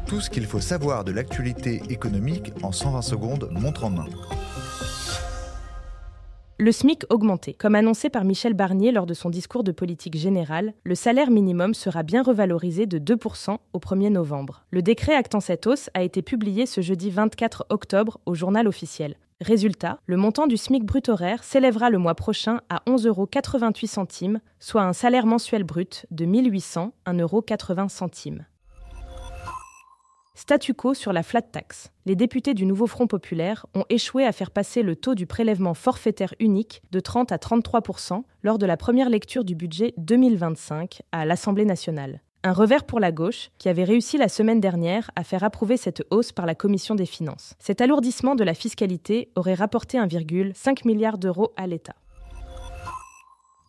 Tout ce qu'il faut savoir de l'actualité économique en 120 secondes, montre en main. Le SMIC augmenté. Comme annoncé par Michel Barnier lors de son discours de politique générale, le salaire minimum sera bien revalorisé de 2% au 1er novembre. Le décret actant cette hausse a été publié ce jeudi 24 octobre au Journal officiel. Résultat, le montant du SMIC brut horaire s'élèvera le mois prochain à 11,88 €, soit un salaire mensuel brut de 1 801,80 €. Statu quo sur la flat tax. Les députés du nouveau Front populaire ont échoué à faire passer le taux du prélèvement forfaitaire unique de 30 à 33% lors de la première lecture du budget 2025 à l'Assemblée nationale. Un revers pour la gauche, qui avait réussi la semaine dernière à faire approuver cette hausse par la Commission des finances. Cet alourdissement de la fiscalité aurait rapporté 1,5 milliard d'euros à l'État.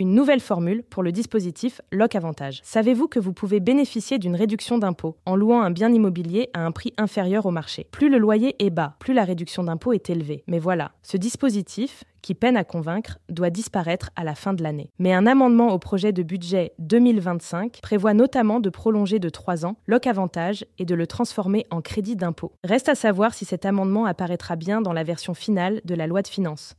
Une nouvelle formule pour le dispositif Loc-Avantage. Savez-vous que vous pouvez bénéficier d'une réduction d'impôt en louant un bien immobilier à un prix inférieur au marché? Plus le loyer est bas, plus la réduction d'impôt est élevée. Mais voilà, ce dispositif, qui peine à convaincre, doit disparaître à la fin de l'année. Mais un amendement au projet de budget 2025 prévoit notamment de prolonger de 3 ans Loc-Avantage et de le transformer en crédit d'impôt. Reste à savoir si cet amendement apparaîtra bien dans la version finale de la loi de finances.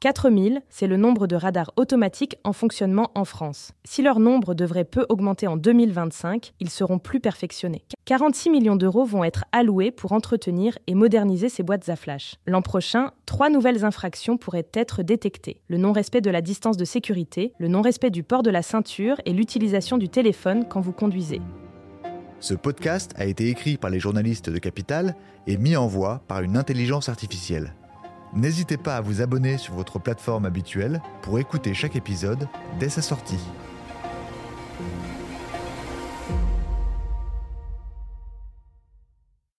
4000, c'est le nombre de radars automatiques en fonctionnement en France. Si leur nombre devrait peu augmenter en 2025, ils seront plus perfectionnés. 46 millions d'euros vont être alloués pour entretenir et moderniser ces boîtes à flash. L'an prochain, 3 nouvelles infractions pourraient être détectées. Le non-respect de la distance de sécurité, le non-respect du port de la ceinture et l'utilisation du téléphone quand vous conduisez. Ce podcast a été écrit par les journalistes de Capital et mis en voix par une intelligence artificielle. N'hésitez pas à vous abonner sur votre plateforme habituelle pour écouter chaque épisode dès sa sortie.